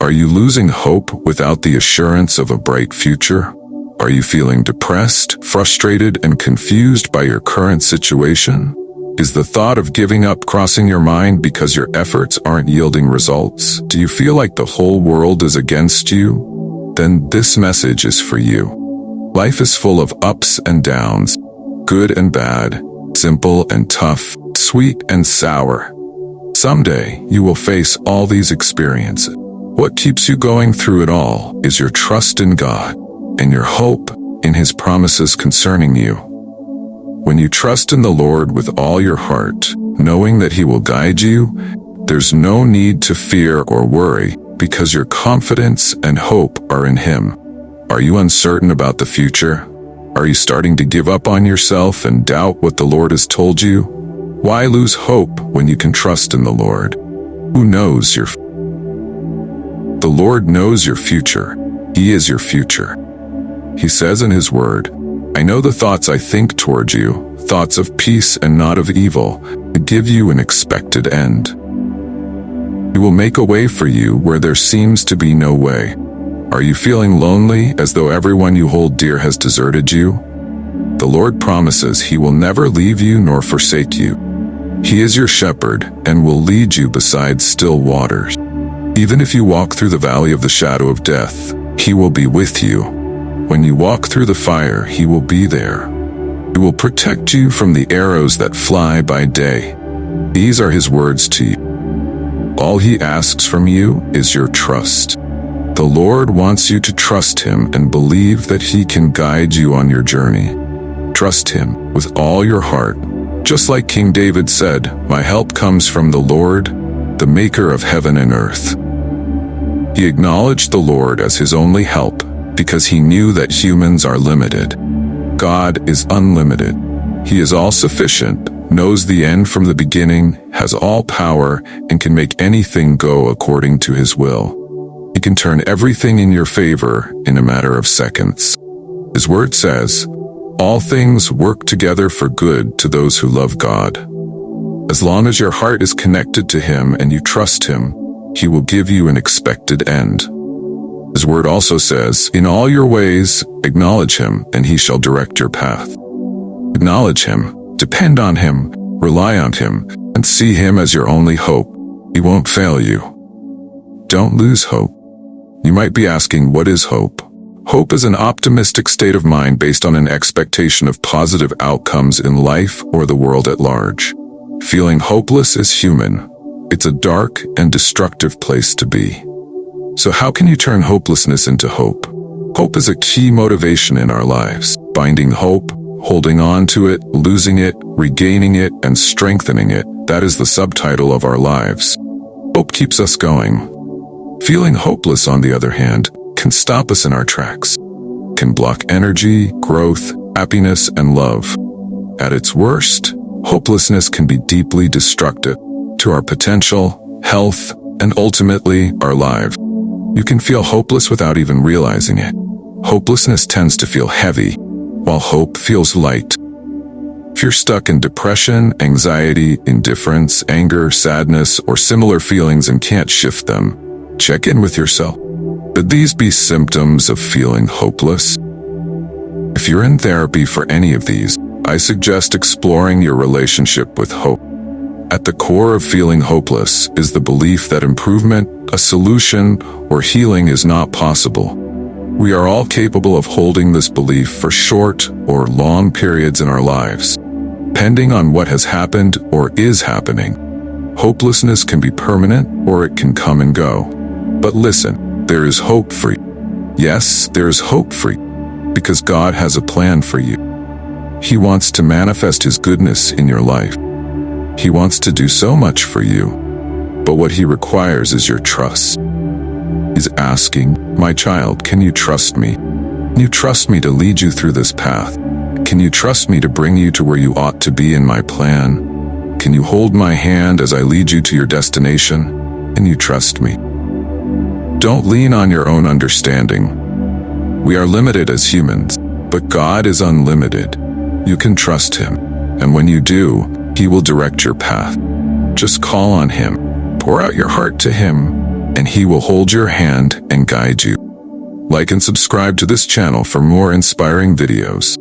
Are you losing hope without the assurance of a bright future? Are you feeling depressed, frustrated, and confused by your current situation? Is the thought of giving up crossing your mind because your efforts aren't yielding results? Do you feel like the whole world is against you? Then this message is for you. Life is full of ups and downs, good and bad, simple and tough, sweet and sour. Someday, you will face all these experiences. What keeps you going through it all is your trust in God and your hope in His promises concerning you. When you trust in the Lord with all your heart, knowing that He will guide you, there's no need to fear or worry because your confidence and hope are in Him. Are you uncertain about the future? Are you starting to give up on yourself and doubt what the Lord has told you? Why lose hope when you can trust in the Lord? Who knows your future? The Lord knows your future. He is your future. He says in His word, I know the thoughts I think toward you, thoughts of peace and not of evil, to give you an expected end. He will make a way for you where there seems to be no way. Are you feeling lonely as though everyone you hold dear has deserted you? The Lord promises He will never leave you nor forsake you. He is your shepherd and will lead you beside still waters. Even if you walk through the valley of the shadow of death, He will be with you. When you walk through the fire, He will be there. He will protect you from the arrows that fly by day. These are His words to you. All He asks from you is your trust. The Lord wants you to trust Him and believe that He can guide you on your journey. Trust Him with all your heart. Just like King David said, my help comes from the Lord, the maker of heaven and earth. He acknowledged the Lord as his only help because he knew that humans are limited. God is unlimited. He is all-sufficient, knows the end from the beginning, has all power, and can make anything go according to His will. He can turn everything in your favor in a matter of seconds. His word says, all things work together for good to those who love God. As long as your heart is connected to Him and you trust Him, He will give you an expected end. His word also says, in all your ways, acknowledge Him, and He shall direct your path. Acknowledge Him, depend on Him, rely on Him, and see Him as your only hope. He won't fail you. Don't lose hope. You might be asking, what is hope? Hope is an optimistic state of mind based on an expectation of positive outcomes in life or the world at large. Feeling hopeless is human. It's a dark and destructive place to be. So how can you turn hopelessness into hope? Hope is a key motivation in our lives. Finding hope, holding on to it, losing it, regaining it, and strengthening it. That is the subtitle of our lives. Hope keeps us going. Feeling hopeless, on the other hand, can stop us in our tracks, can block energy, growth, happiness, and love. At its worst, hopelessness can be deeply destructive to our potential, health, and ultimately, our lives. You can feel hopeless without even realizing it. Hopelessness tends to feel heavy, while hope feels light. If you're stuck in depression, anxiety, indifference, anger, sadness, or similar feelings and can't shift them, check in with yourself. Could these be symptoms of feeling hopeless? If you're in therapy for any of these, I suggest exploring your relationship with hope. At the core of feeling hopeless is the belief that improvement, a solution, or healing is not possible. We are all capable of holding this belief for short or long periods in our lives, depending on what has happened or is happening. Hopelessness can be permanent or it can come and go. But listen, there is hope for you. Yes, there is hope for you, because God has a plan for you. He wants to manifest His goodness in your life. He wants to do so much for you, but what He requires is your trust. He's asking, my child, can you trust me? Can you trust me to lead you through this path? Can you trust me to bring you to where you ought to be in my plan? Can you hold my hand as I lead you to your destination? Can you trust me? Don't lean on your own understanding. We are limited as humans, but God is unlimited. You can trust Him, and when you do, He will direct your path. Just call on Him, pour out your heart to Him, and He will hold your hand and guide you. Like and subscribe to this channel for more inspiring videos.